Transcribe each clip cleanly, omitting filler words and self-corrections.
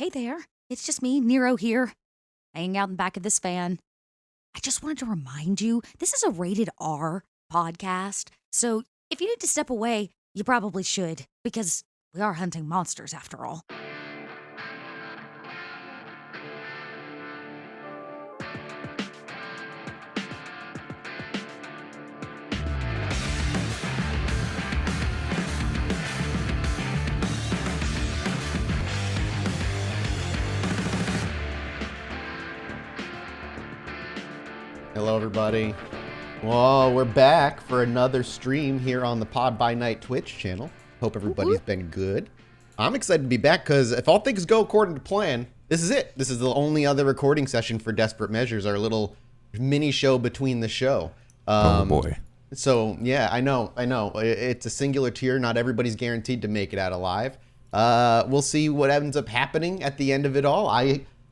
Hey there, it's just me, Nero here, hanging out in the back of this van. I just wanted to remind you, this is a rated R podcast, so if you need to step away, you probably should, because we are hunting monsters after all. Hello, everybody. Well, we're back for another stream here on the Pod by Night Twitch channel. Hope everybody's been good. I'm excited to be back because if all things go according to plan, this is it. This is the only other recording session for Desperate Measures, our little mini show between the show. Oh, boy. So, yeah, I know. It's a singular tier. Not everybody's guaranteed to make it out alive. We'll see what ends up happening at the end of it all.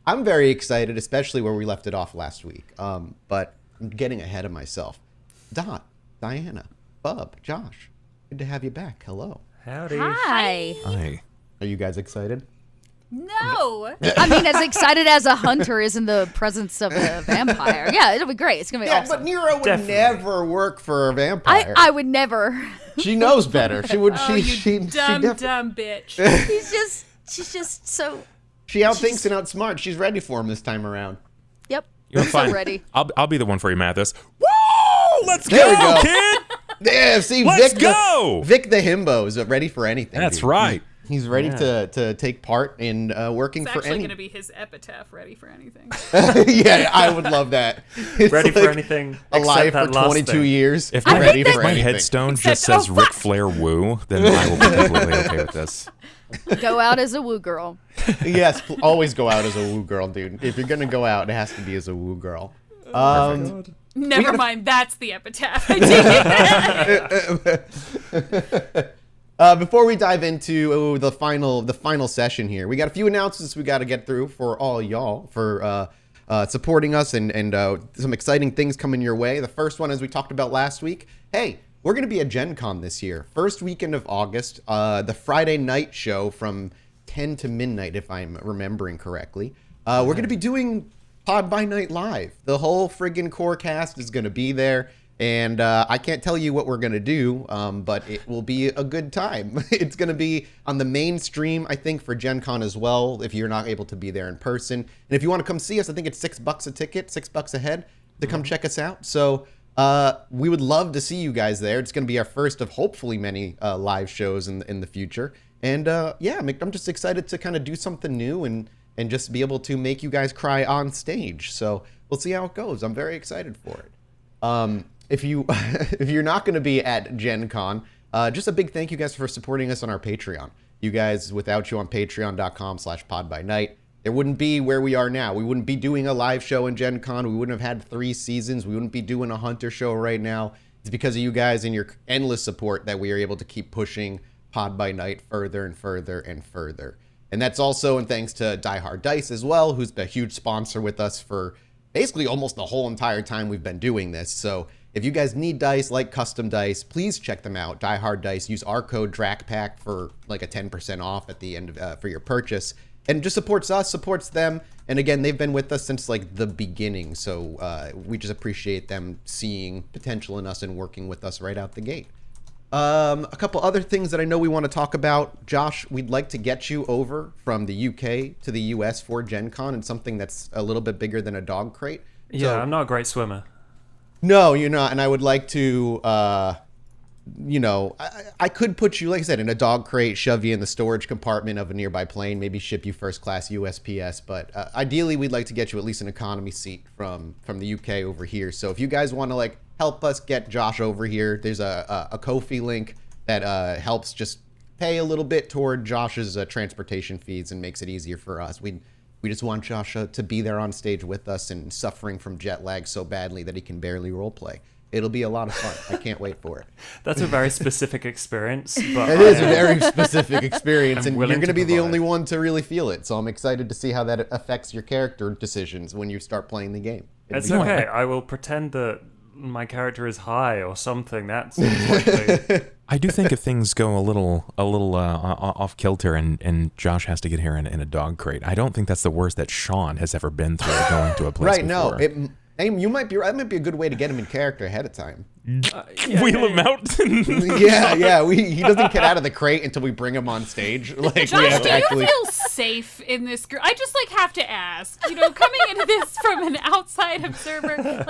I'm very excited, especially where we left it off last week. But I'm getting ahead of myself. Dot, Diana, Bub, Josh, good to have you back. Hello. Howdy. Hi. Hi. Are you guys excited? No. I mean, as excited as a hunter is in the presence of a vampire. Yeah, it'll be great. It's going to be awesome. But Nero would Definitely. never work for a vampire. I would never. She knows better. She would. Oh, she dumb bitch. She's just so... She outthinks and outsmarts. She's ready for him this time around. Yep. You're I'm fine. so ready. I'll be the one for you, Mathis. Woo! Let's There we go, go. kid! Yeah, see, Let's Vic go! Vic the himbo is ready for anything. That's dude. right. He's ready to take part in working It's for actually any. going to be his epitaph, ready for anything. Yeah, I would love that. It's Ready for like anything. Alive except for that last 22 thing. years. If I my, think if that- my anything. headstone Except- just says oh, Ric fuck! Flair woo, then I will be completely okay with this. Go out as a woo girl. Yes, always go out as a woo girl, dude. If you're gonna go out, it has to be as a woo girl. Never mind, that's the epitaph. Before we dive into the final session here, we got a few announcements we got to get through for all y'all for supporting us and some exciting things coming your way. The first one, as we talked about last week, hey, we're going to be at Gen Con this year. First weekend of August, the Friday night show from 10 to midnight, if I'm remembering correctly. We're going to be doing Pod by Night live. The whole friggin' core cast is going to be there. And I can't tell you what we're going to do, but it will be a good time. It's going to be on the main stream, I think, for Gen Con as well, if you're not able to be there in person. And if you want to come see us, I think it's $6 a ticket, $6 a head to come check us out. So we would love to see you guys there. It's going to be our first of hopefully many live shows in the future. And yeah, I'm just excited to kind of do something new and just be able to make you guys cry on stage. So we'll see how it goes. I'm very excited for it. If you're not going to be at Gen Con, just a big thank you guys for supporting us on our Patreon. You guys, without you on patreon.com/podbynight, it wouldn't be where we are now. We wouldn't be doing a live show in Gen Con. We wouldn't have had 3 seasons. We wouldn't be doing a Hunter show right now. It's because of you guys and your endless support that we are able to keep pushing Pod by Night further and further and further. And that's also in thanks to Die Hard Dice as well, who's been a huge sponsor with us for basically almost the whole entire time we've been doing this. So if you guys need dice, like custom dice, please check them out. Die Hard Dice. Use our code DRACPACK for like a 10% off at the end of, for your purchase. And it just supports us, supports them. And again, they've been with us since like the beginning. So we just appreciate them seeing potential in us and working with us right out the gate. A couple other things that I know we want to talk about. Josh, we'd like to get you over from the UK to the US for Gen Con and something that's a little bit bigger than a dog crate. Yeah, So- I'm not a great swimmer. No, you're not. And I would like to, I could put you, like I said, in a dog crate, shove you in the storage compartment of a nearby plane, maybe ship you first class USPS. But ideally, we'd like to get you at least an economy seat from the UK over here. So if you guys want to like help us get Josh over here, there's a Ko-fi link that helps just pay a little bit toward Josh's transportation fees and makes it easier for us. We just want Josh to be there on stage with us and suffering from jet lag so badly that he can barely roleplay. It'll be a lot of fun. I can't wait for it. That's a very specific experience, but It is a very specific experience, I'm and willing you're going to to be the provide. only one to really feel it. So I'm excited to see how that affects your character decisions when you start playing the game. It'll It's be fun. okay. I will pretend that my character is high or something. That seems likely. I do think if things go a little off kilter and Josh has to get here in a dog crate, I don't think that's the worst that Sean has ever been through going to a place Right? before. No, that might be a good way to get him in character ahead of time. Wheel him out. Yeah. He doesn't get out of the crate until we bring him on stage. Like we Josh, have do to actually. you feel safe in this group? I just have to ask. Coming into this from an outside observer,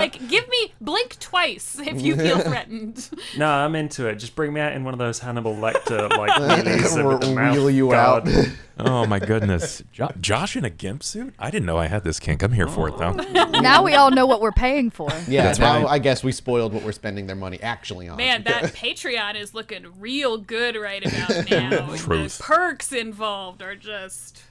blink twice if you feel threatened. No, I'm into it. Just bring me out in one of those Hannibal Lecter wheelies with the mouth Wheel you guard. out. Oh my goodness, Josh in a gimp suit? I didn't know I had this kink. I'm here for it though. Now we all know what we're paying for. Yeah, That's now right. I guess we spoiled what we're spending their money actually on. Man, that Patreon is looking real good right about now. Truth. The perks involved are just...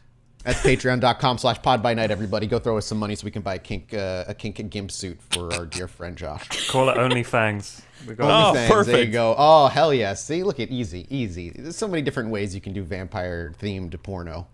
That's patreon.com/podbynight, everybody. Go throw us some money so we can buy a kink gimp suit for our dear friend Josh. Call it OnlyFangs. We got OnlyFans, perfect. there you go. Oh, hell yes. See, look at easy. There's so many different ways you can do vampire-themed porno.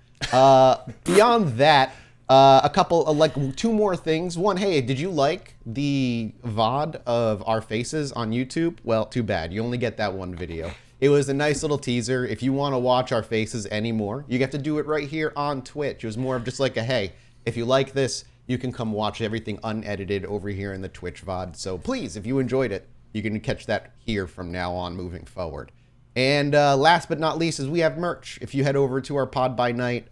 Beyond that, a couple, two more things. One, hey, did you like the VOD of our faces on YouTube? Well, too bad. You only get that one video. It was a nice little teaser. If you want to watch our faces anymore, you get to do it right here on Twitch. It was more of just like a, hey, if you like this, you can come watch everything unedited over here in the Twitch VOD. So please, if you enjoyed it, you can catch that here from now on moving forward. And last but not least is we have merch. If you head over to our Pod by Night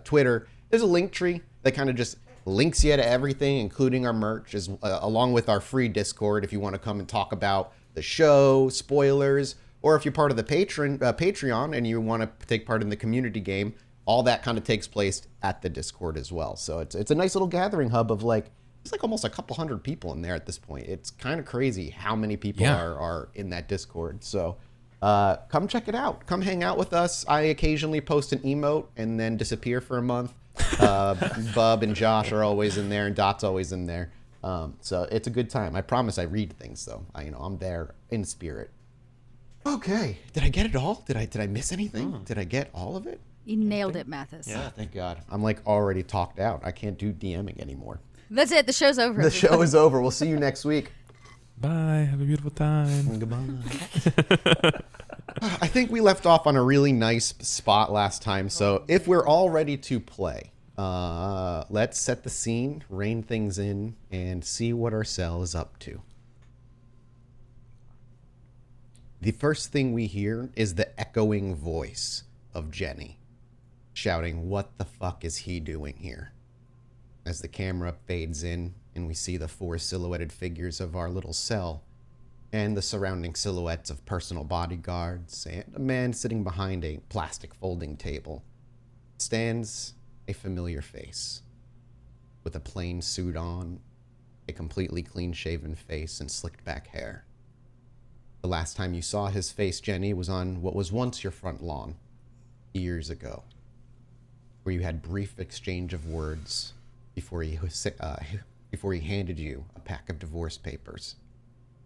Twitter, there's a link tree that kind of just links you to everything, including our merch, along with our free Discord if you want to come and talk about the show, spoilers, or if you're part of the Patreon and you want to take part in the community game, all that kind of takes place at the Discord as well. So it's a nice little gathering hub of it's almost a couple hundred people in there at this point. It's kind of crazy how many people are in that Discord. So come check it out. Come hang out with us. I occasionally post an emote and then disappear for a month. Bub and Josh are always in there, and Dot's always in there. So it's a good time. I promise I read things, though. I'm there in spirit. Okay. Did I get it all? Did I miss anything? Did I get all of it? You nailed it, Mathis. Yeah, thank God. I'm already talked out. I can't do DMing anymore. That's it. The show's over. The show is over. We'll see you next week. Bye. Have a beautiful time. Goodbye. I think we left off on a really nice spot last time. So if we're all ready to play, let's set the scene, rein things in, and see what our cell is up to. The first thing we hear is the echoing voice of Jenny, shouting, "What the fuck is he doing here?" As the camera fades in and we see the four silhouetted figures of our little cell and the surrounding silhouettes of personal bodyguards and a man sitting behind a plastic folding table, stands a familiar face with a plain suit on, a completely clean-shaven face and slicked back hair. The last time you saw his face, Jenny, was on what was once your front lawn, years ago, where you had brief exchange of words before he handed you a pack of divorce papers,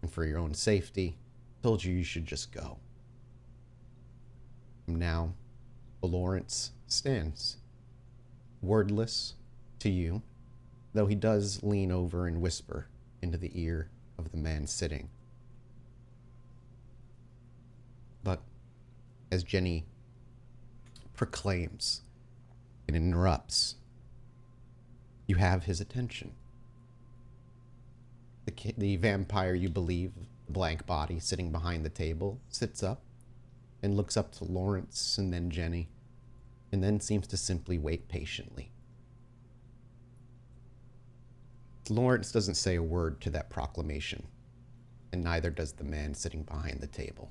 and for your own safety, told you should just go. Now, Lawrence stands, wordless to you, though he does lean over and whisper into the ear of the man sitting. But as Jenny proclaims and interrupts, you have his attention. The vampire you believe, the blank body sitting behind the table, sits up and looks up to Lawrence and then Jenny, and then seems to simply wait patiently. Lawrence doesn't say a word to that proclamation, and neither does the man sitting behind the table.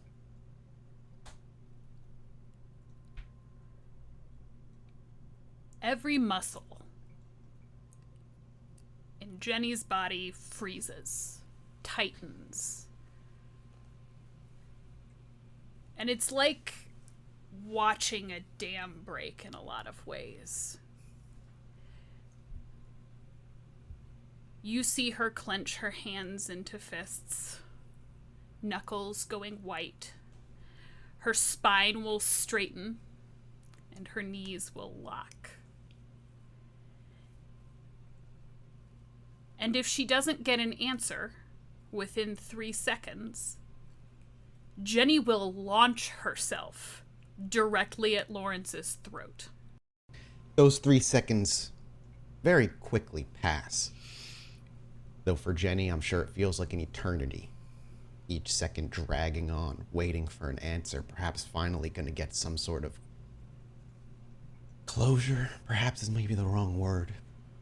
Every muscle in Jenny's body freezes, tightens. And it's like watching a dam break in a lot of ways. You see her clench her hands into fists, knuckles going white. Her spine will straighten, and her knees will lock. And if she doesn't get an answer within 3 seconds, Jenny will launch herself directly at Lawrence's throat. Those 3 seconds very quickly pass. Though for Jenny, I'm sure it feels like an eternity. Each second dragging on, waiting for an answer, perhaps finally going to get some sort of closure. Perhaps is maybe the wrong word.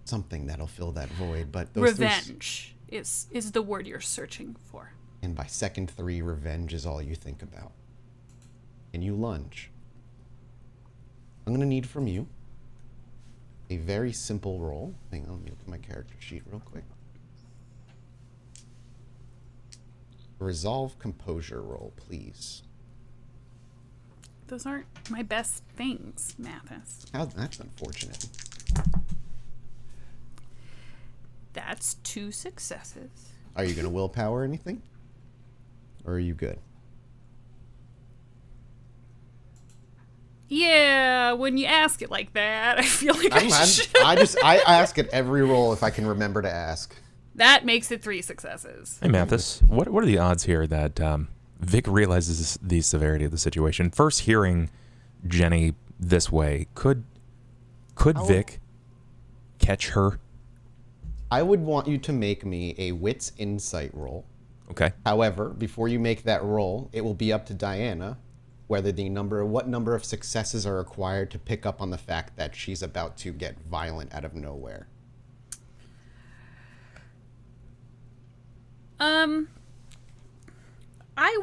Something that'll fill that void. But those Revenge is the word you're searching for. And by second 3, revenge is all you think about. And you lunge. I'm going to need from you a very simple roll. Hang on, let me look at my character sheet real quick. Resolve composure roll, please. Those aren't my best things, Mathis. That's unfortunate. That's 2 successes. Are you going to willpower anything? Or are you good? Yeah, when you ask it like that, I feel like I should. I ask at every roll if I can remember to ask. That makes it 3 successes. Hey, Mathis, what are the odds here that Vic realizes the severity of the situation? First hearing Jenny this way, could Vic catch her? I would want you to make me a wits insight roll. Okay. However, before you make that roll, it will be up to Diana whether what number of successes are required to pick up on the fact that she's about to get violent out of nowhere. I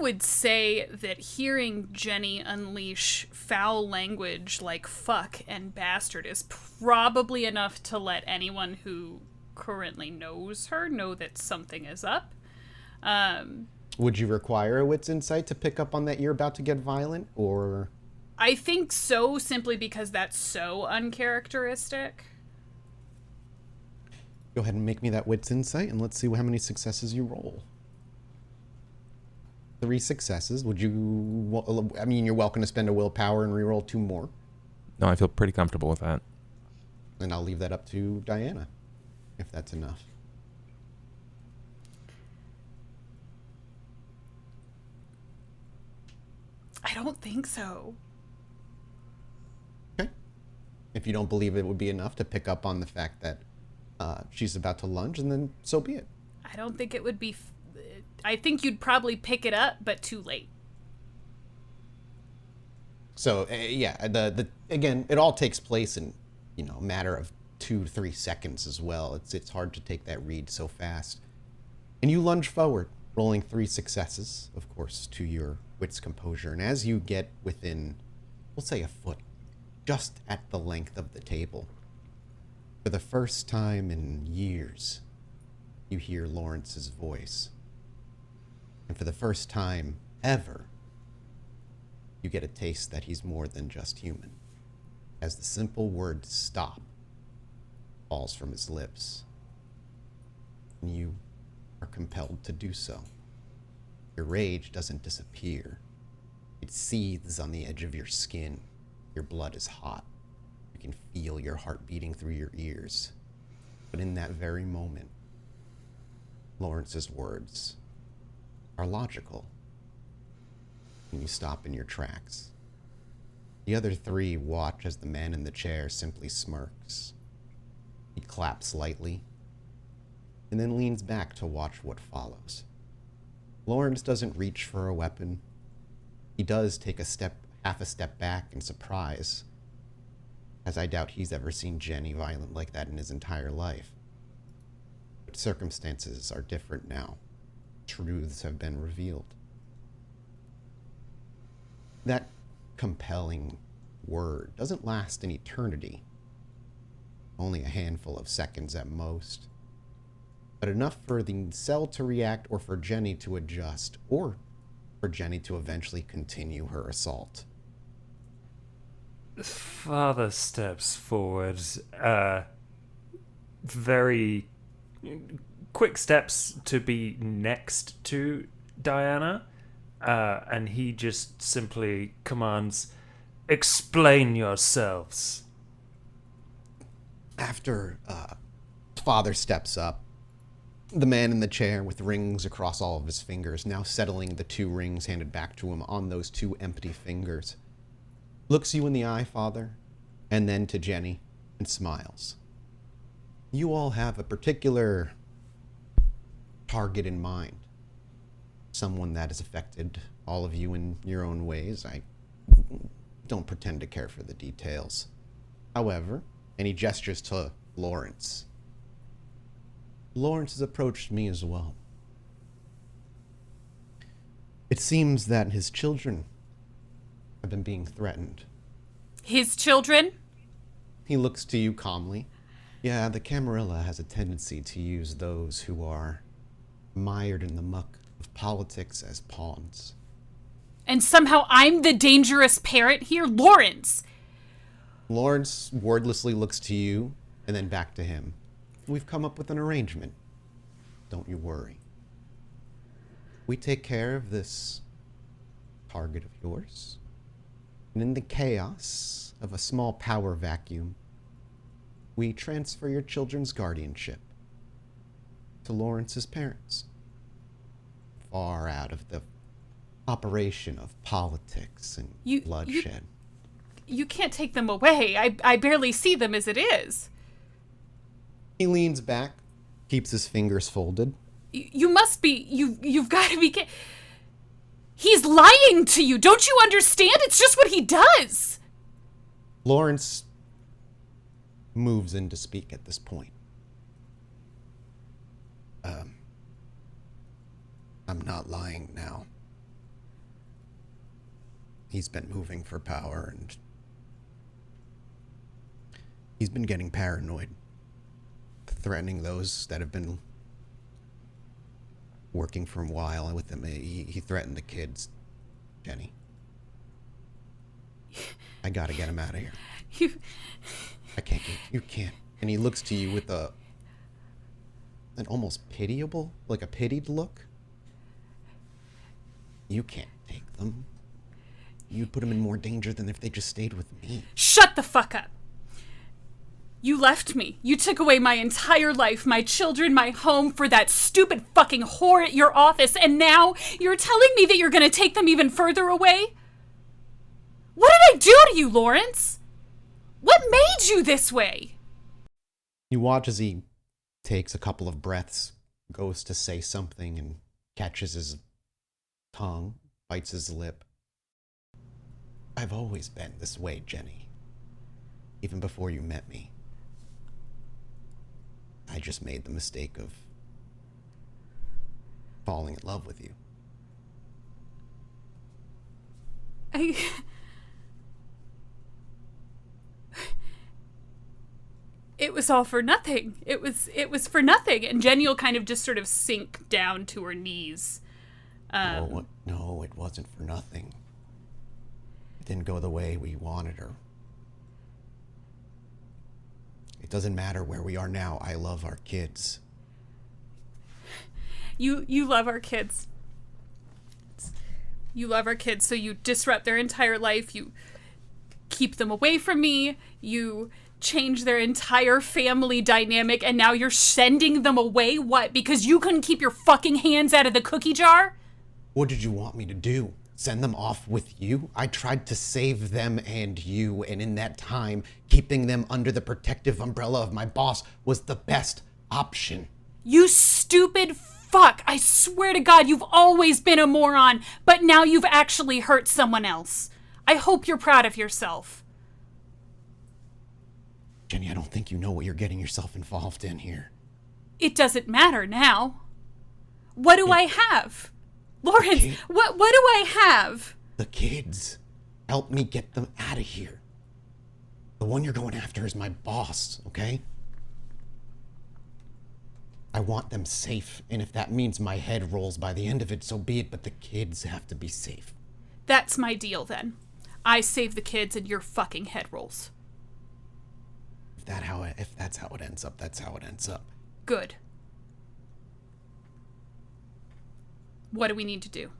would say that hearing Jenny unleash foul language like fuck and bastard is probably enough to let anyone who currently knows her know that something is up. Would you require a wits insight to pick up on that you're about to get violent, or? I think so, simply because that's so uncharacteristic. Go ahead and make me that wits insight, and let's see how many successes you roll. 3 successes. Would you? I mean, you're welcome to spend a willpower and reroll 2 more. No, I feel pretty comfortable with that. And I'll leave that up to Diana, if that's enough. I don't think so. Okay. If you don't believe it would be enough to pick up on the fact that she's about to lunge, and then so be it. I don't think it would be... I think you'd probably pick it up, but too late. So, yeah, again, it all takes place in, a matter of 2-3 seconds as well. It's hard to take that read so fast. And you lunge forward, rolling 3 successes, of course, to your wits composure. And as you get within, we'll say a foot, just at the length of the table, for the first time in years, you hear Lawrence's voice. And for the first time ever, you get a taste that he's more than just human. As the simple word stop falls from his lips, and you are compelled to do so. Your rage doesn't disappear. It seethes on the edge of your skin. Your blood is hot. You can feel your heart beating through your ears. But in that very moment, Lawrence's words are logical. And you stop in your tracks. The other 3 watch as the man in the chair simply smirks. He claps lightly, and then leans back to watch what follows. Lawrence doesn't reach for a weapon. He does take half a step back in surprise, as I doubt he's ever seen Jenny violent like that in his entire life. But circumstances are different now. Truths have been revealed. That compelling word doesn't last an eternity, only a handful of seconds at most, but enough for the cell to react, or for Jenny to adjust, or for Jenny to eventually continue her assault. Father steps forward, very quick steps to be next to Diana, and he just simply commands, "Explain yourselves." After Father steps up, The man in the chair with rings across all of his fingers, now settling the 2 rings handed back to him on those 2 empty fingers, looks you in the eye, Father, and then to Jenny, and smiles. You all have a particular target in mind. Someone that has affected all of you in your own ways. I don't pretend to care for the details. However, and he gestures to Lawrence. Lawrence has approached me as well. It seems that his children have been being threatened. His children? He looks to you calmly. Yeah, the Camarilla has a tendency to use those who are mired in the muck of politics as pawns. And somehow I'm the dangerous parent here? Lawrence! Lawrence wordlessly looks to you and then back to him. We've come up with an arrangement. Don't you worry. We take care of this target of yours, and in the chaos of a small power vacuum, we transfer your children's guardianship to Lawrence's parents, far out of the operation of politics and bloodshed. You can't take them away. I barely see them as it is. He leans back, keeps his fingers folded. You must be... You've got to be... He's lying to you. Don't you understand? It's just what he does. Lawrence moves in to speak at this point. I'm not lying now. He's been moving for power, and he's been getting paranoid, threatening those that have been working for a while with him. He threatened the kids, Jenny. I gotta get him out of here. I can't. You can't. And he looks to you with an almost pitiable, like a pitied look. You can't take them. You'd put them in more danger than if they just stayed with me. Shut the fuck up. You left me. You took away my entire life, my children, my home for that stupid fucking whore at your office, and now you're telling me that you're gonna take them even further away? What did I do to you, Lawrence? What made you this way? You watch as he takes a couple of breaths, goes to say something, and catches his tongue, bites his lip. I've always been this way, Jenny. Even before you met me. I just made the mistake of falling in love with you. It was all for nothing. It was for nothing. And Jenny will kind of just sort of sink down to her knees. No, it wasn't for nothing. It didn't go the way we wanted her. It doesn't matter where we are now. I love our kids. You love our kids. You love our kids, so you disrupt their entire life. You keep them away from me. You change their entire family dynamic, and now you're sending them away? What? Because you couldn't keep your fucking hands out of the cookie jar? What did you want me to do? Send them off with you? I tried to save them and you, and in that time, keeping them under the protective umbrella of my boss was the best option. You stupid fuck. I swear to God, you've always been a moron, but now you've actually hurt someone else. I hope you're proud of yourself. Jenny, I don't think you know what you're getting yourself involved in here. It doesn't matter now. What do I have? Lawrence, what do I have? The kids. Help me get them out of here. The one you're going after is my boss, okay? I want them safe, and if that means my head rolls by the end of it, so be it, but the kids have to be safe. That's my deal, then. I save the kids and your fucking head rolls. If that's how it ends up, that's how it ends up. Good. What do we need to do?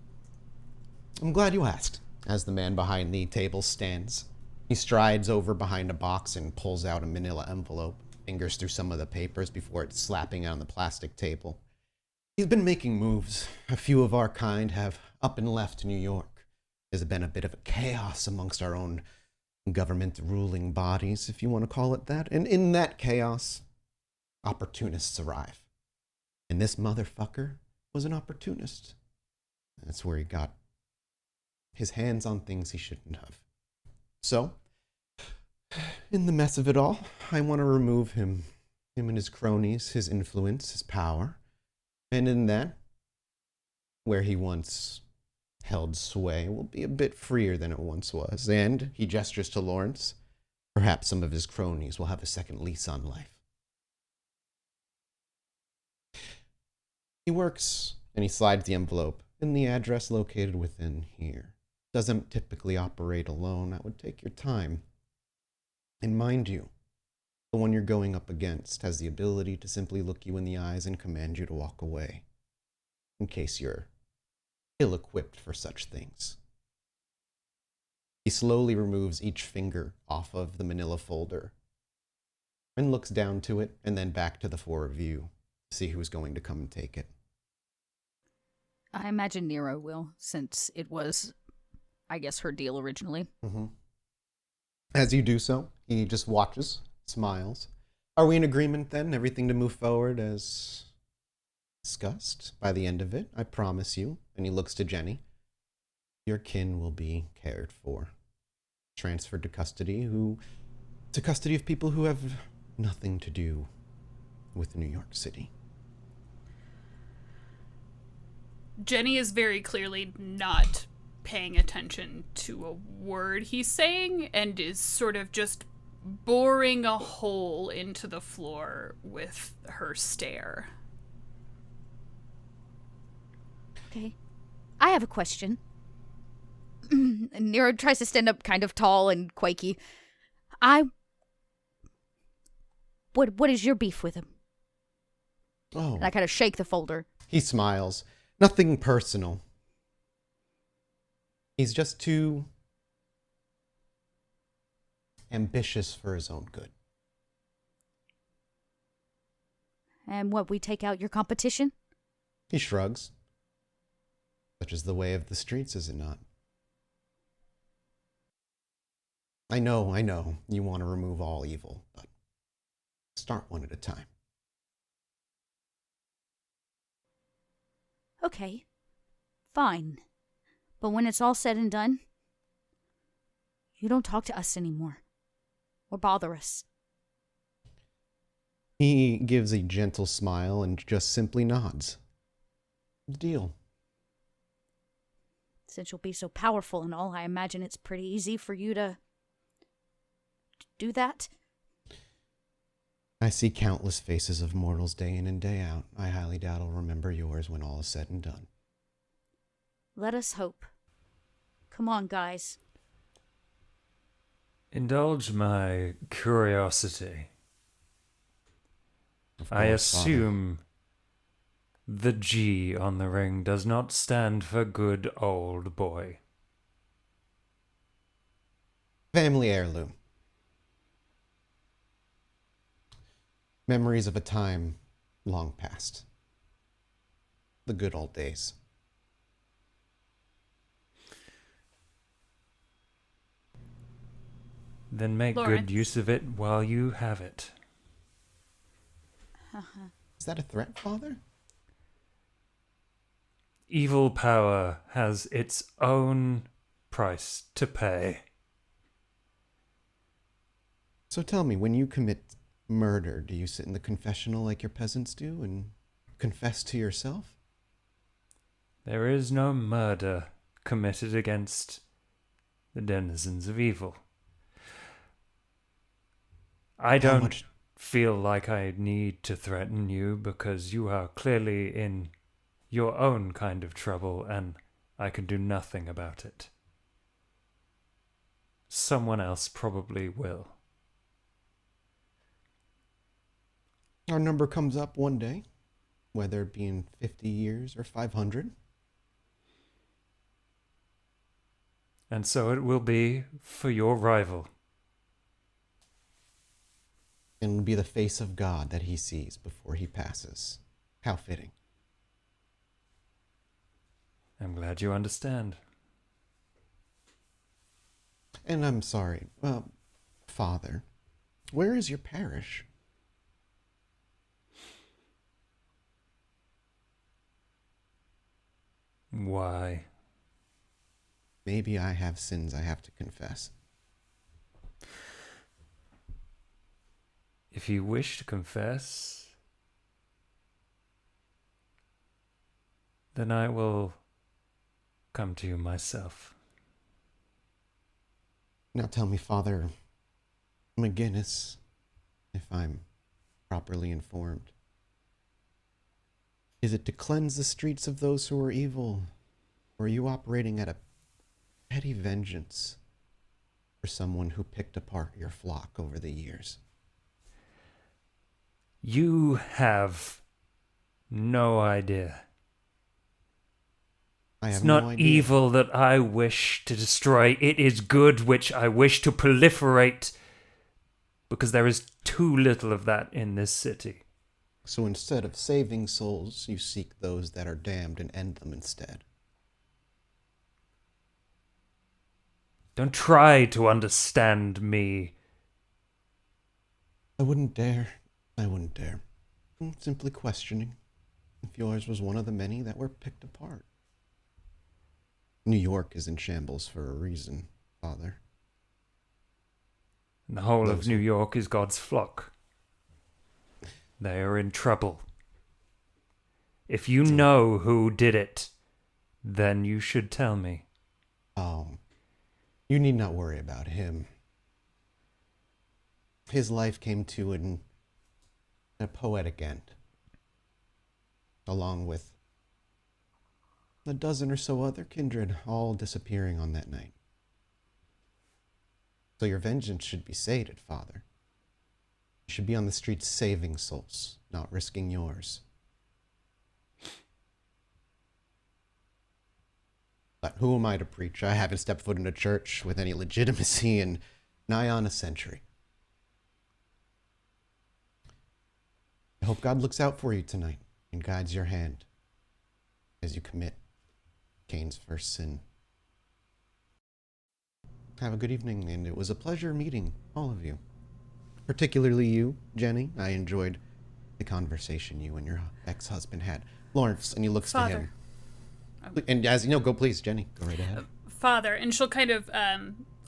I'm glad you asked. As the man behind the table stands, he strides over behind a box and pulls out a manila envelope, fingers through some of the papers before it's slapping on the plastic table. He's been making moves. A few of our kind have up and left New York. There's been a bit of a chaos amongst our own government ruling bodies, if you want to call it that. And in that chaos, opportunists arrive. And this motherfucker was an opportunist. That's where he got his hands on things he shouldn't have. So, in the mess of it all, I want to remove him and his cronies, his influence, his power. And in that, where he once held sway will be a bit freer than it once was. And, he gestures to Lawrence, perhaps some of his cronies will have a second lease on life. He works, and he slides the envelope in the address located within here. Doesn't typically operate alone. That would take your time. And mind you, the one you're going up against has the ability to simply look you in the eyes and command you to walk away, in case you're ill-equipped for such things. He slowly removes each finger off of the manila folder and looks down to it and then back to the four of you to see who's going to come and take it. I imagine Nero will, since it was, I guess, her deal originally. Mm-hmm. As you do so, he just watches, smiles. Are we in agreement then? Everything to move forward as discussed? By the end of it, I promise you, and he looks to Jenny, your kin will be cared for. Transferred to custody of people who have nothing to do with New York City. Jenny is very clearly not paying attention to a word he's saying and is sort of just boring a hole into the floor with her stare. Okay. I have a question. And Nero tries to stand up kind of tall and quaky. What is your beef with him? Oh. And I kind of shake the folder. He smiles. Nothing personal. He's just too ambitious for his own good. And what, we take out your competition? He shrugs. Such is the way of the streets, is it not? I know, you want to remove all evil, but start one at a time. Okay. Fine. But when it's all said and done, you don't talk to us anymore. Or bother us. He gives a gentle smile and just simply nods. Deal. Since you'll be so powerful and all, I imagine it's pretty easy for you to do that. I see countless faces of mortals day in and day out. I highly doubt I'll remember yours when all is said and done. Let us hope. Come on, guys. Indulge my curiosity. Of I course, Father. assume the G on the ring does not stand for good old boy. Family heirloom. Memories of a time long past. The good old days. Then make Lawrence. good use of it while you have it. Is that a threat, Father? Evil power has its own price to pay. So tell me, when you commit murder, do you sit in the confessional like your peasants do and confess to yourself? There is no murder committed against the denizens of evil. I don't feel like I need to threaten you because you are clearly in your own kind of trouble and I can do nothing about it. Someone else probably will. Our number comes up one day, whether it be in 50 years or 500. And so it will be for your rival. And will be the face of God that he sees before he passes. How fitting. I'm glad you understand. And I'm sorry, Father, where is your parish? Why? Maybe I have sins I have to confess. If you wish to confess, then I will come to you myself. Now tell me, Father McGinnis, if I'm properly informed, is it to cleanse the streets of those who are evil, or are you operating at a petty vengeance for someone who picked apart your flock over the years? You have no idea. It's not evil that I wish to destroy. It is good which I wish to proliferate, because there is too little of that in this city. So instead of saving souls, you seek those that are damned and end them instead. Don't try to understand me. I wouldn't dare. I'm simply questioning if yours was one of the many that were picked apart. New York is in shambles for a reason, Father. And the whole of New York is God's flock. They are in trouble. If you know who did it, then you should tell me. Oh, you need not worry about him. His life came to a poetic end, along with a dozen or so other kindred, all disappearing on that night. So your vengeance should be sated, Father. You should be on the streets saving souls, not risking yours. But who am I to preach? I haven't stepped foot in a church with any legitimacy in nigh on a century. I hope God looks out for you tonight and guides your hand as you commit Cain's first sin. Have a good evening, and it was a pleasure meeting all of you. Particularly you, Jenny. I enjoyed the conversation you and your ex-husband had. Lawrence, and he looks to him. And as you know, go please, Jenny. Go right ahead. Father, and she'll kind of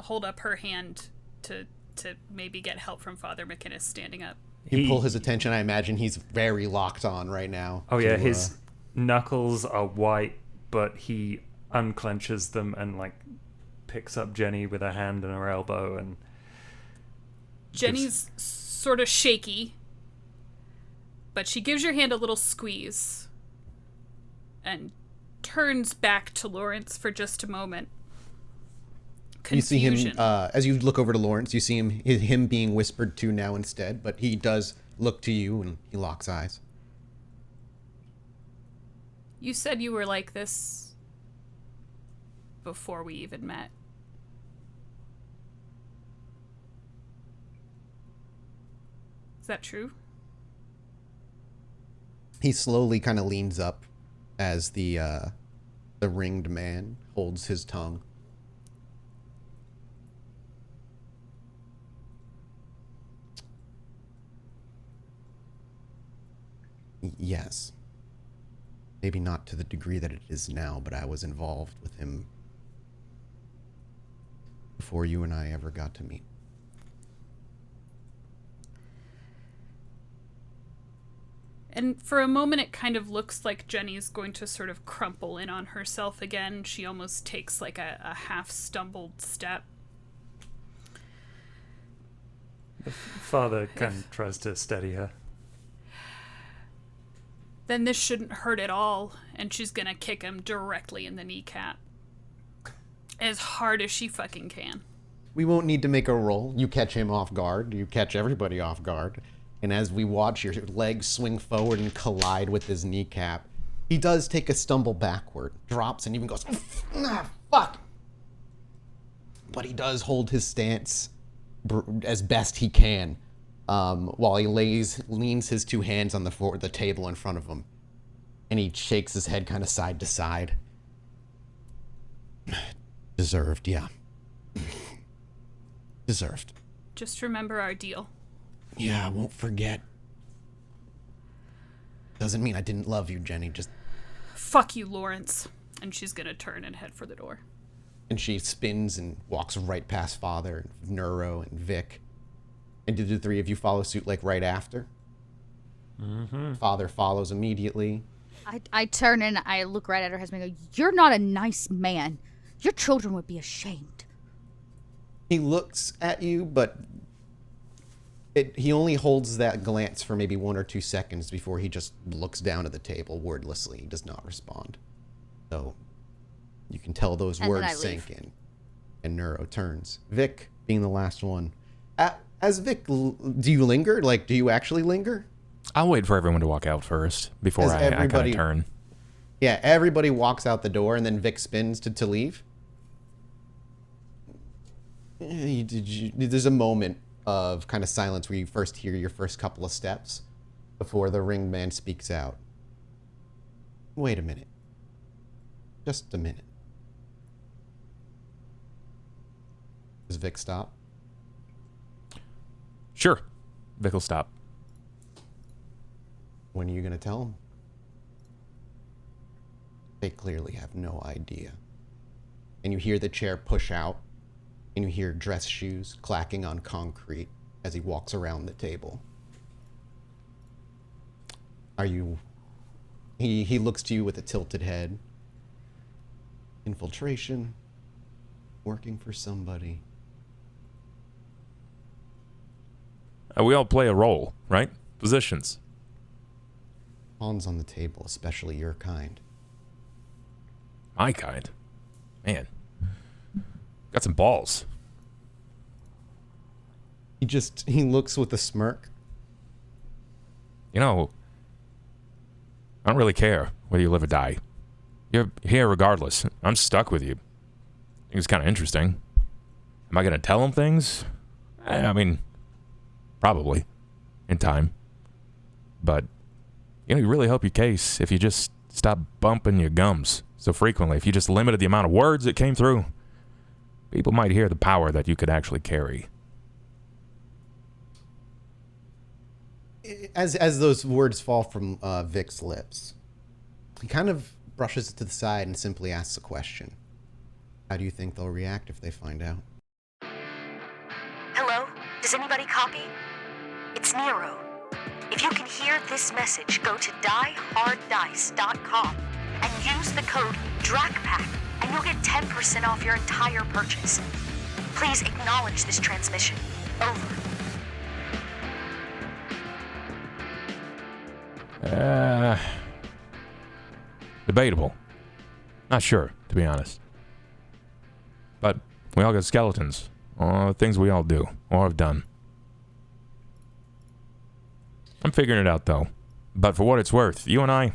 hold up her hand to maybe get help from Father McInnes standing up. You pull his attention. I imagine he's very locked on right now. Oh yeah, his knuckles are white, but he unclenches them and like picks up Jenny with her hand and her elbow, and Jenny's sort of shaky, but she gives your hand a little squeeze and turns back to Lawrence for just a moment. Confusion. You see him, as you look over to Lawrence, you see him being whispered to now instead, but he does look to you and he locks eyes. You said you were like this before we even met. Is that true? He slowly kind of leans up as the ringed man holds his tongue. Yes. Maybe not to the degree that it is now, but I was involved with him before you and I ever got to meet. And for a moment, it kind of looks like Jenny's going to sort of crumple in on herself again. She almost takes like a half-stumbled step. the father kind of tries to steady her. Then this shouldn't hurt at all, and she's gonna kick him directly in the kneecap. As hard as she fucking can. We won't need to make a roll. You catch him off guard. You catch everybody off guard. And as we watch your legs swing forward and collide with his kneecap, he does take a stumble backward, drops, and even goes, fuck! But he does hold his stance as best he can, while he leans his two hands on the table in front of him. And he shakes his head kind of side to side. Deserved, yeah. Deserved. Just remember our deal. Yeah, I won't forget. Doesn't mean I didn't love you, Jenny. Just. Fuck you, Lawrence. And she's gonna turn and head for the door. And she spins and walks right past Father, and Neuro, and Vic. And did the three of you follow suit, like, right after? Mm-hmm. Father follows immediately. I turn and I look right at her husband and go, "You're not a nice man. Your children would be ashamed." He looks at you, but he only holds that glance for maybe 1 or 2 seconds before he just looks down at the table wordlessly. He does not respond. So you can tell those words sink in. And Neuro turns. Vic, being the last one. As Vic, do you linger? Like, do you actually linger? I'll wait for everyone to walk out first before I kind of turn. Yeah, everybody walks out the door, and then Vic spins to leave. There's a moment of kind of silence where you first hear your first couple of steps before the ring man speaks out. Wait a minute. Just a minute. Does Vic stop? Sure. Vic will stop. When are you going to tell him? They clearly have no idea. And you hear the chair push out, and you hear dress shoes clacking on concrete as he walks around the table. He looks to you with a tilted head. Infiltration. Working for somebody. We all play a role, right? Positions. Pawns on the table, especially your kind. My kind? Man. Got some balls. He looks with a smirk. You know, I don't really care whether you live or die. You're here regardless. I'm stuck with you. I think it's kind of interesting. Am I going to tell him things? I mean, probably. In time. But, you really help your case if you just stop bumping your gums so frequently. If you just limited the amount of words that came through, people might hear the power that you could actually carry. As those words fall from Vic's lips, he kind of brushes it to the side and simply asks a question. How do you think they'll react if they find out? Hello? Does anybody copy? It's Nero. If you can hear this message, go to dieharddice.com and use the code DRACPACK and you'll get 10% off your entire purchase. Please acknowledge this transmission. Over. Debatable. Not sure, to be honest. But we all got skeletons. Things we all do, or have done. I'm figuring it out, though. But for what it's worth, you and I,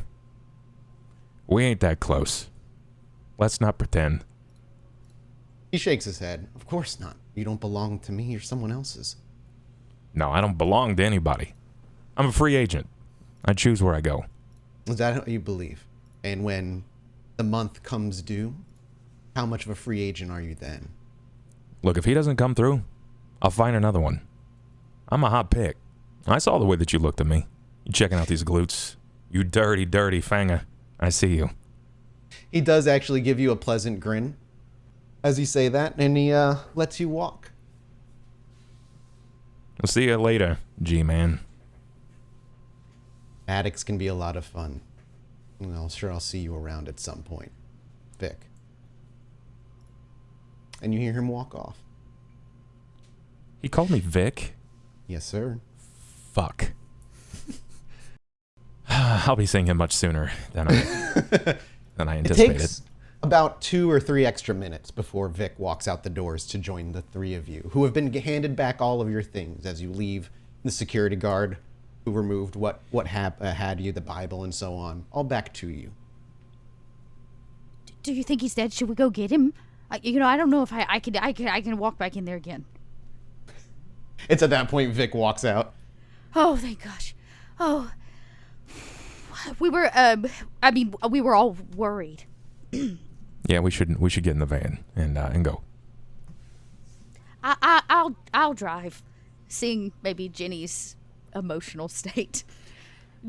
we ain't that close. Let's not pretend. He shakes his head. Of course not. You don't belong to me or someone else's. No, I don't belong to anybody. I'm a free agent. I choose where I go. Is that how you believe? And when the month comes due, how much of a free agent are you then? Look, if he doesn't come through, I'll find another one. I'm a hot pick. I saw the way that you looked at me. You checking out these glutes. You dirty, dirty fanger. I see you. He does actually give you a pleasant grin as you say that, and he lets you walk. I'll see you later, G-Man. Attics can be a lot of fun. Well, sure, I'll see you around at some point. Vic. And you hear him walk off. He called me Vic? Yes, sir. Fuck. I'll be seeing him much sooner than I anticipated. It takes about 2 or 3 extra minutes before Vic walks out the doors to join the three of you, who have been handed back all of your things as you leave. The security guard who removed what had you, the Bible and so on, all back to you. Do you think he's dead? Should we go get him? I don't know if I can walk back in there again. It's at that point Vic walks out. Oh, thank gosh. Oh. We were all worried. Yeah, Yeah, we should get in the van and go. I'll drive, seeing maybe Jenny's emotional state.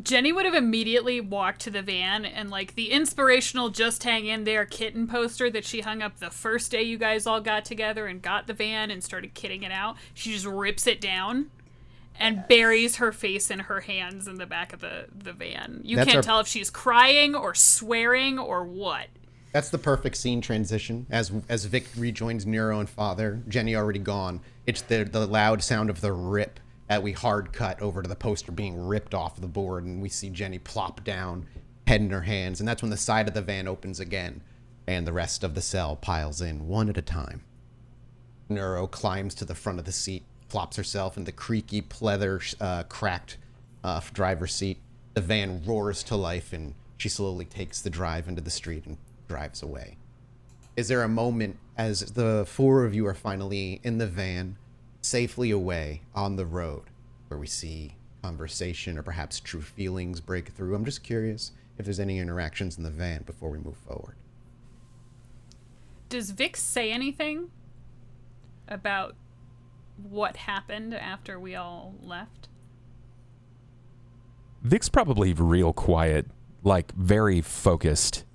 Jenny would have immediately walked to the van and, like, the inspirational just hang in there kitten poster that she hung up the first day you guys all got together and got the van and started kitting it out, she just rips it down and buries her face in her hands in the back of the van. You can't tell if she's crying or swearing or what. That's the perfect scene transition. As Vic rejoins Nero and Father, Jenny already gone. It's the loud sound of the rip that we hard cut over to the poster being ripped off the board, and we see Jenny plop down, head in her hands, and that's when the side of the van opens again, and the rest of the cell piles in one at a time. Nero climbs to the front of the seat, plops herself in the creaky, pleather, cracked driver's seat. The van roars to life, and she slowly takes the drive into the street and drives away. Is there a moment as the four of you are finally in the van, safely away on the road, where we see conversation or perhaps true feelings break through? I'm just curious if there's any interactions in the van before we move forward. Does Vic say anything about what happened after we all left? Vic's probably real quiet, like very focused,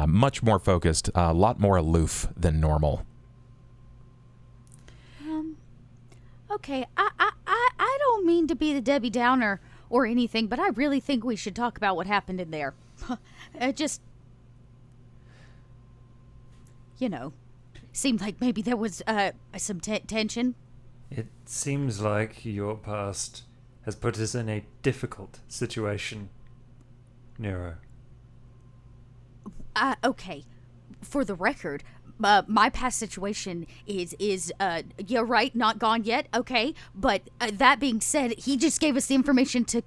much more focused, a lot more aloof than normal. Okay, I don't mean to be the Debbie Downer or anything, but I really think we should talk about what happened in there. It just, seemed like maybe there was some tension. It seems like your past has put us in a difficult situation, Nero. Okay, for the record, my past situation is you're right, not gone yet. Okay, but that being said, he just gave us the information to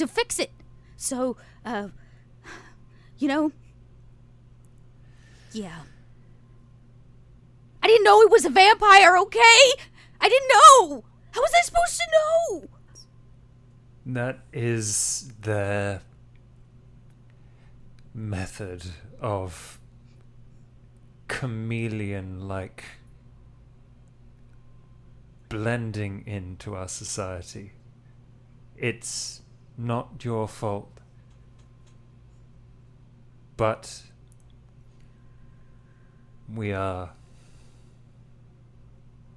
fix it. So, yeah. I didn't know he was a vampire. Okay, I didn't know. How was I supposed to know? That is the method of chameleon-like blending into our society. It's not your fault, but we are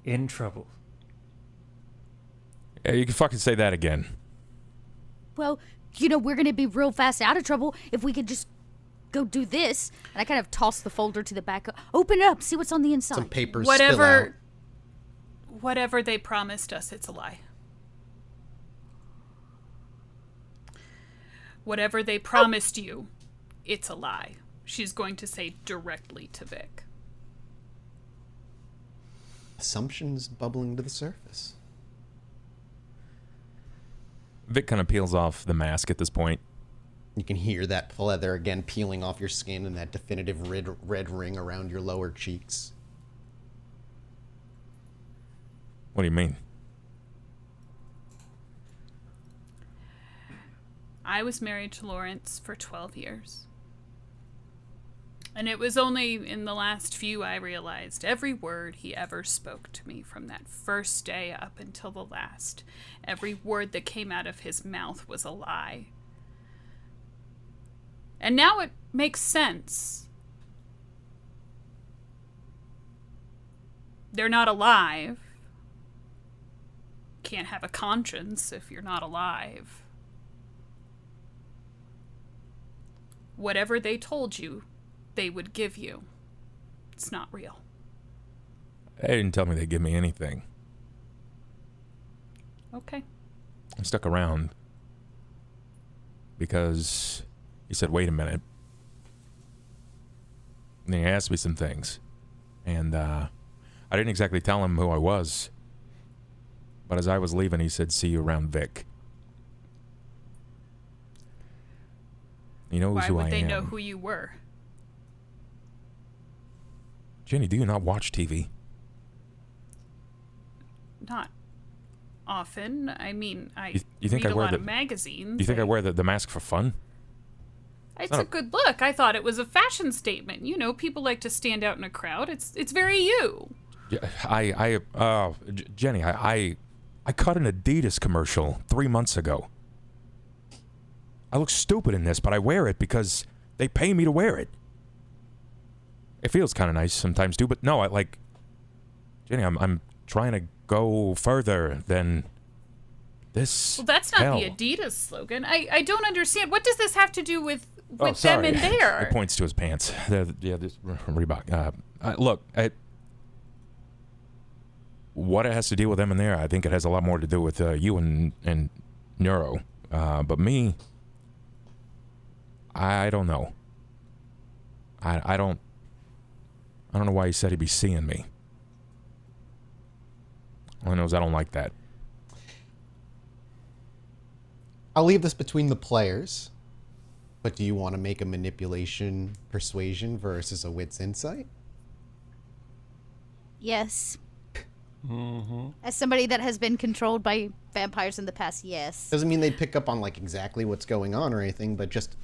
in trouble. Yeah, you can fucking say that again. Well, we're gonna be real fast out of trouble if we could just go do this. And I kind of toss the folder to the back. Open it up, see what's on the inside. Some papers spill out. Whatever they promised us, it's a lie. Whatever they promised you, it's a lie. She's going to say directly to Vic. Assumptions bubbling to the surface. Vic kind of peels off the mask at this point. You can hear that pleather again peeling off your skin and that definitive red ring around your lower cheeks. What do you mean? I was married to Lawrence for 12 years. And it was only in the last few I realized every word he ever spoke to me from that first day up until the last. Every word that came out of his mouth was a lie. And now it makes sense. They're not alive. Can't have a conscience if you're not alive. Whatever they told you, they would give you. It's not real. They didn't tell me they'd give me anything. Okay. I stuck around because he said, wait a minute. And he asked me some things. And I didn't exactly tell him who I was. But as I was leaving, he said, see you around Vic. He knows who I am. Why would they know who you were? Jenny, do you not watch TV? Not often. I mean, I you think read I a wear lot the of magazines. Do you think I wear the mask for fun? It's a good look. I thought it was a fashion statement. You know, people like to stand out in a crowd. It's very you. Jenny, I cut an Adidas commercial 3 months ago. I look stupid in this, but I wear it because they pay me to wear it. It feels kind of nice sometimes too, but no, Jenny, I'm trying to go further than this. Well, that's not hell. the Adidas slogan. I don't understand. What does this have to do with them sorry. and there? It points to his pants. This Reebok. Look, what it has to do with them and there, I think it has a lot more to do with you and Neuro. But me, I don't know. I don't know why he said he'd be seeing me. All I know is I don't like that. I'll leave this between the players. But do you want to make a manipulation persuasion versus a wits insight? Yes. As somebody that has been controlled by vampires in the past, yes. Doesn't mean they pick up on like exactly what's going on or anything, but just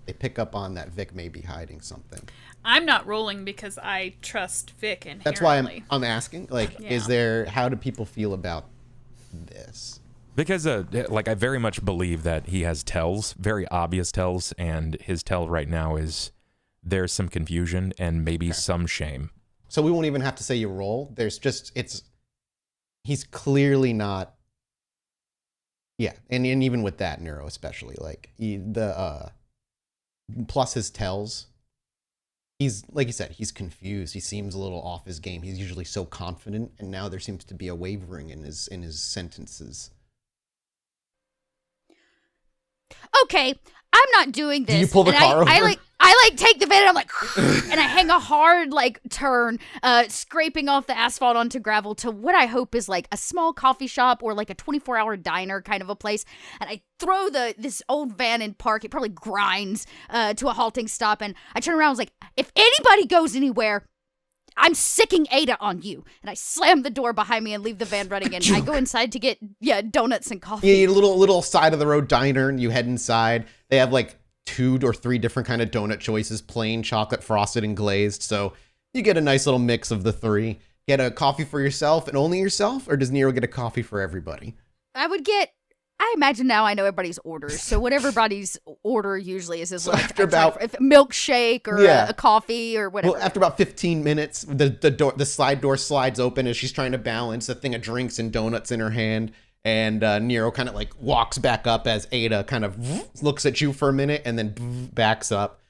they pick up on that Vic may be hiding something. I'm not rolling because I trust Vic inherently. That's why I'm asking. Like, Yeah. how do people feel about this? Because, I very much believe that he has tells, very obvious tells, and his tell right now is there's some confusion and maybe some shame. So we won't even have to say you roll. He's clearly not. Yeah, and even with that, Neuro especially, like, plus his tells, he's, like you said, he's confused. He seems a little off his game. He's usually so confident, and now there seems to be a wavering in his sentences. Okay, I'm not doing this. Do you pull the car over? I take the van and I'm like, and I hang a hard turn, scraping off the asphalt onto gravel to what I hope is like a small coffee shop or like a 24-hour diner kind of a place. And I throw this old van in park. It probably grinds to a halting stop. And I turn around and was like, if anybody goes anywhere, I'm sicking Ada on you. And I slam the door behind me and leave the van running. And I go inside to get, donuts and coffee. Yeah, a little side of the road diner, and you head inside. They have like 2 or 3 different kind of donut choices, plain, chocolate, frosted, and glazed. So you get a nice little mix of the 3. Get a coffee for yourself and only yourself, or does Nero get a coffee for everybody? I imagine now I know everybody's orders. So what everybody's order usually is So like after about a milkshake or a coffee or whatever. Well, after about 15 minutes, the slide door slides open as she's trying to balance a thing of drinks and donuts in her hand. And Nero kind of like walks back up as Ada kind of looks at you for a minute and then backs up.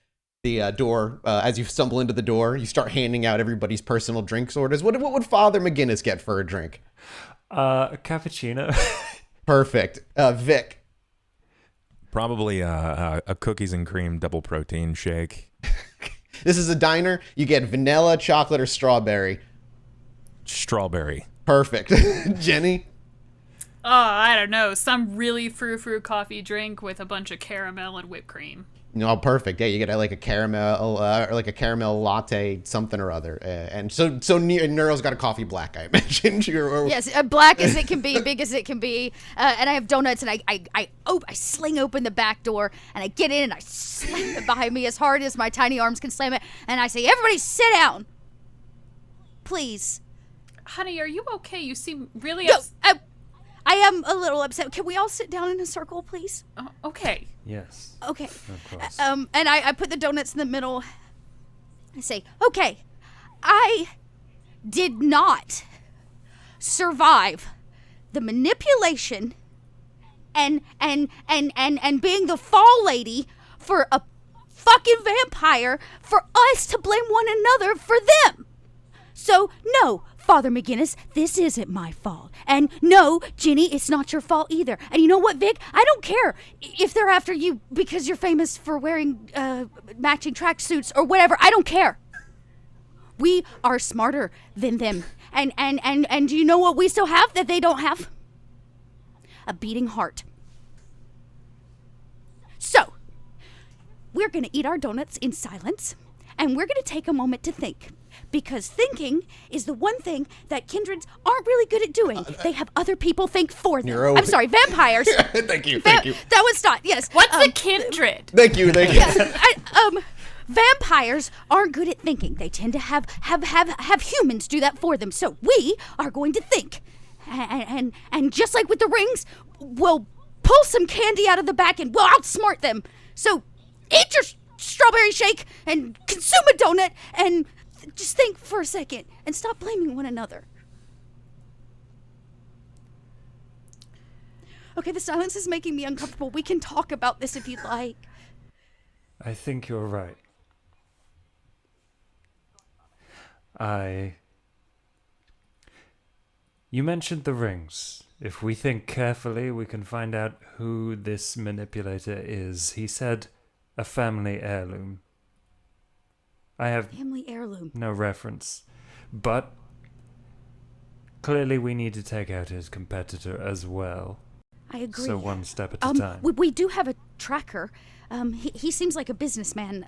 The door, as you stumble into the door, you start handing out everybody's personal drinks orders. What would Father McGinnis get for a drink? A cappuccino. Perfect. Vic. Probably a cookies and cream double protein shake. This is a diner. You get vanilla, chocolate, or strawberry. Strawberry. Perfect. Jenny? Oh, I don't know. Some really frou-frou coffee drink with a bunch of caramel and whipped cream. No, perfect. Yeah, you get like a caramel or like a caramel latte, something or other. And so Neuro's got a coffee black, I imagine. Yes, black as it can be, big as it can be. And I have donuts, and I sling open the back door, and I get in, and I slam it behind me as hard as my tiny arms can slam it, and I say, "Everybody, sit down, please." Honey, are you okay? You seem really No, I am a little upset. Can we all sit down in a circle, please? Okay. Yes. Okay. Of course. And I put the donuts in the middle. I say, okay, I did not survive the manipulation and being the fall lady for a fucking vampire for us to blame one another for them. So, no, Father McGinnis, this isn't my fault. And no, Ginny, it's not your fault either. And you know what, Vic? I don't care if they're after you because you're famous for wearing matching tracksuits or whatever. I don't care. We are smarter than them. And do you know what we still have that they don't have? A beating heart. So, we're going to eat our donuts in silence, and we're going to take a moment to think. because thinking is the one thing that kindreds aren't really good at doing. They have other people think for them. Nero. I'm sorry, vampires. Thank you. Thank you. That was not, yes. What's a kindred? Thank you. Thank you. Vampires aren't good at thinking. They tend to have humans do that for them. So we are going to think. And just like with the rings, we'll pull some candy out of the back and we'll outsmart them. So eat your strawberry shake and consume a donut and just think for a second and stop blaming one another. Okay, the silence is making me uncomfortable. We can talk about this if you'd like. I think you're right. You mentioned the rings. If we think carefully, we can find out who this manipulator is. He said a family heirloom. I have Family heirloom. no reference. But clearly we need to take out his competitor as well. I agree. So one step at a time. We do have a tracker. He seems like a businessman,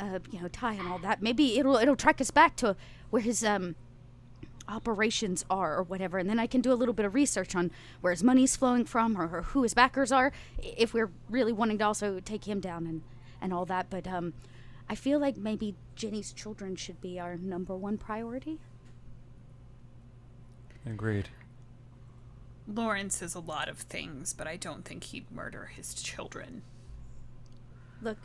Ty and all that. Maybe it'll track us back to where his operations are or whatever, and then I can do a little bit of research on where his money's flowing from or who his backers are, if we're really wanting to also take him down and all that. But I feel like maybe Jenny's children should be our number one priority. Agreed. Lawrence is a lot of things, but I don't think he'd murder his children. Look,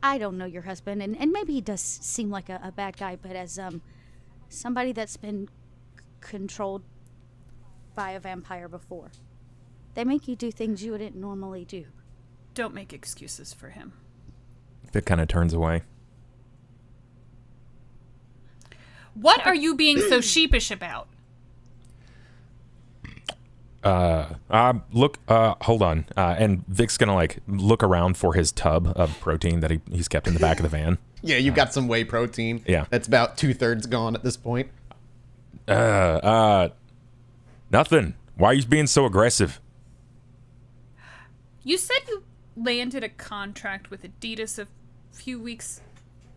I don't know your husband, and maybe he does seem like a bad guy, but as somebody that's been controlled by a vampire before, they make you do things you wouldn't normally do. Don't make excuses for him. Vic kind of turns away. What are you being so sheepish about? Hold on. And Vic's gonna look around for his tub of protein that he's kept in the back of the van. Yeah, you've got some whey protein. Yeah. That's about 2/3 gone at this point. Nothing. Why are you being so aggressive? You said you landed a contract with Adidas a few weeks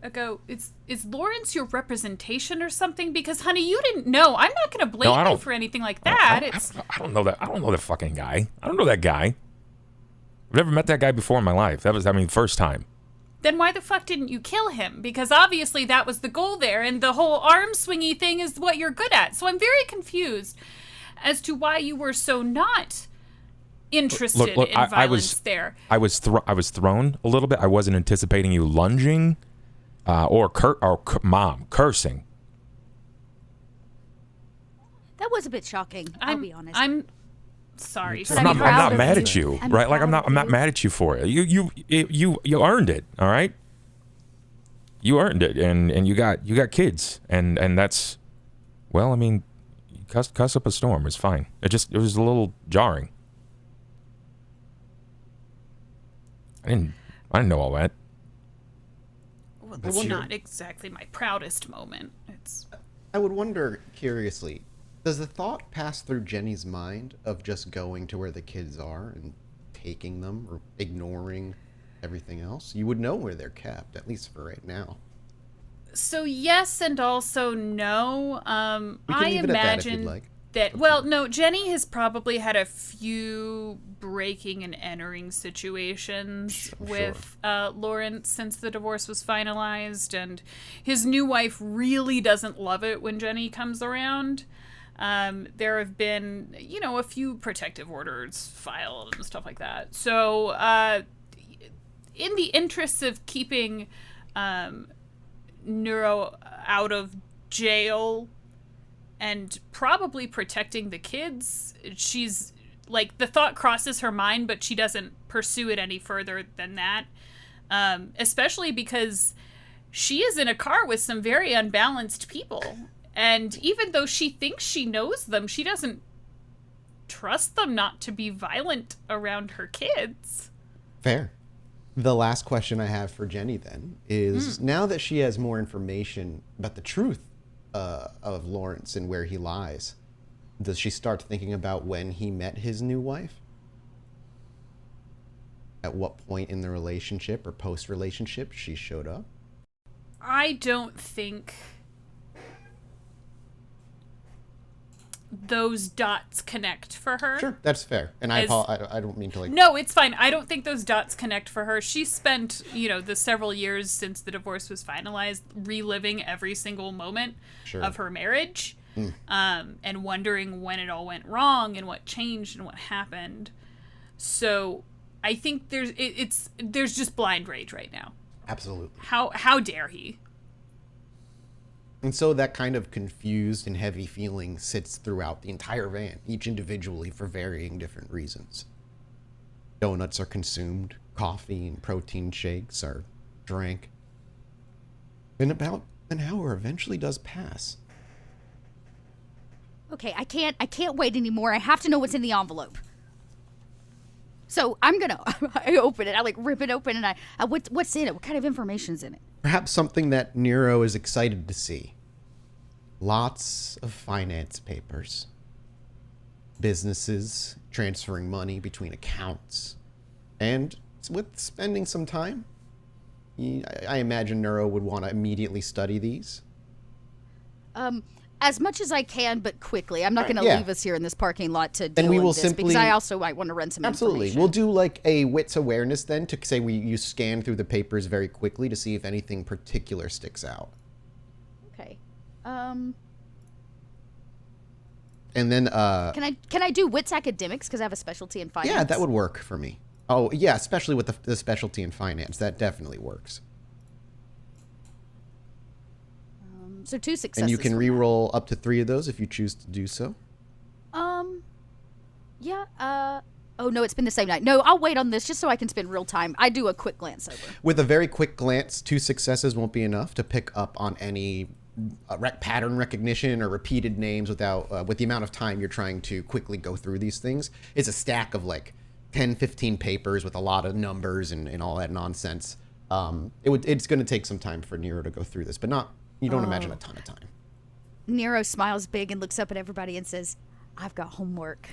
ago. Is Lawrence your representation or something? Because, honey, you didn't know. I'm not going to blame you for anything like that. I don't know that. I don't know that fucking guy. I don't know that guy. I've never met that guy before in my life. That was, first time. Then why the fuck didn't you kill him? Because obviously that was the goal there, and the whole arm swingy thing is what you're good at. So I'm very confused as to why you were so not interested in violence there. I was thrown a little bit. I wasn't anticipating you lunging or mom cursing. That was a bit shocking. I'll be honest. I'm sorry. But I'm not mad at you, I'm right? Like I'm proud of not you. mad at you for it. You earned it, all right? You earned it, and you got kids, and that's, well, cuss up a storm is fine. It was a little jarring. I didn't know all that. Well, it's not exactly my proudest moment. I would wonder, curiously, does the thought pass through Jenny's mind of just going to where the kids are and taking them or ignoring everything else? You would know where they're kept, at least for right now. So yes and also no. We can I leave it at that if you'd imagine like. no, Jenny has probably had a few breaking and entering situations with Lawrence since the divorce was finalized, and his new wife really doesn't love it when Jenny comes around. There have been, a few protective orders filed and stuff like that. So, in the interests of keeping Neuro out of jail and probably protecting the kids, she's the thought crosses her mind, but she doesn't pursue it any further than that. Especially because she is in a car with some very unbalanced people. And even though she thinks she knows them, she doesn't trust them not to be violent around her kids. Fair. The last question I have for Jenny then is, now that she has more information about the truth of Lawrence and where he lies, does she start thinking about when he met his new wife? At what point in the relationship or post-relationship she showed up? I don't think those dots connect for her. Sure, that's fair. And I don't mean to like. No, it's fine. I don't think those dots connect for her. She spent, the several years since the divorce was finalized reliving every single moment of her marriage, and wondering when it all went wrong and what changed and what happened. So I think there's just blind rage right now. Absolutely. How dare he? And so that kind of confused and heavy feeling sits throughout the entire van, each individually for varying different reasons. Donuts are consumed, coffee and protein shakes are drank. And about an hour eventually does pass. Okay, I can't wait anymore. I have to know what's in the envelope. So I open it. I like rip it open, and what's in it? What kind of information's in it? Perhaps something that Nero is excited to see. Lots of finance papers. Businesses transferring money between accounts. And with spending some time, I imagine Nero would want to immediately study these. As much as I can, but quickly. I'm not going to leave us here in this parking lot to deal we will with this, because I also might want to run some information. We'll do like a wits awareness then to say you scan through the papers very quickly to see if anything particular sticks out. Okay. And then Can I do wits academics because I have a specialty in finance? Yeah, that would work for me. Oh, yeah, especially with the specialty in finance. That definitely works. So 2 successes. And you can re-roll up to 3 of those if you choose to do so. Yeah, oh no, it's been the same night. No, I'll wait on this just so I can spend real time. I do a quick glance over. With a very quick glance, 2 successes won't be enough to pick up on any pattern recognition or repeated names with the amount of time you're trying to quickly go through these things. It's a stack of like 10, 15 papers with a lot of numbers and all that nonsense. It's going to take some time for Nero to go through this, but you don't imagine a ton of time. Nero smiles big and looks up at everybody and says, I've got homework.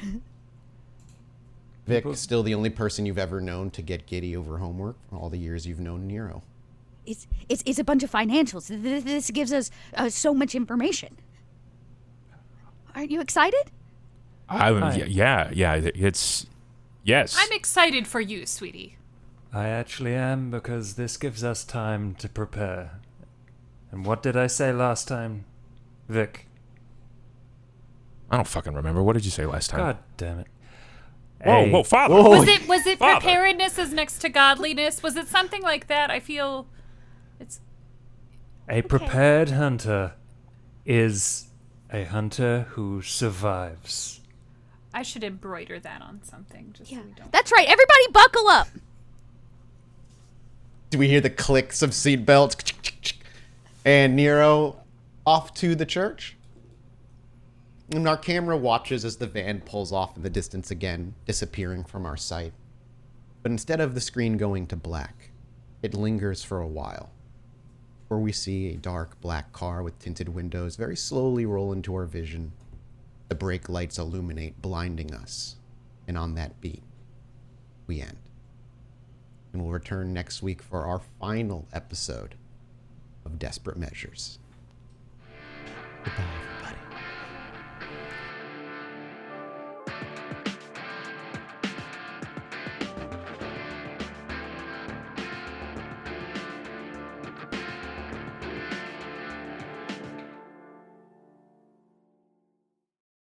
Vic, still the only person you've ever known to get giddy over homework for all the years you've known Nero. It's a bunch of financials. This gives us so much information. Aren't you excited? Yeah. It's yes. I'm excited for you, sweetie. I actually am, because this gives us time to prepare. And what did I say last time, Vic? I don't fucking remember. What did you say last time? God damn it. Whoa, Father. Whoa. Was it Father. preparedness is next to godliness? Was it something like that? I feel it's A prepared hunter is a hunter who survives. I should embroider that on something just so we don't. That's right. Everybody buckle up. Do we hear the clicks of seatbelts? And Nero off to the church. And our camera watches as the van pulls off in the distance again, disappearing from our sight. But instead of the screen going to black, it lingers for a while, where we see a dark black car with tinted windows very slowly roll into our vision. The brake lights illuminate, blinding us. And on that beat, we end. And we'll return next week for our final episode of Desperate Measures. Goodbye.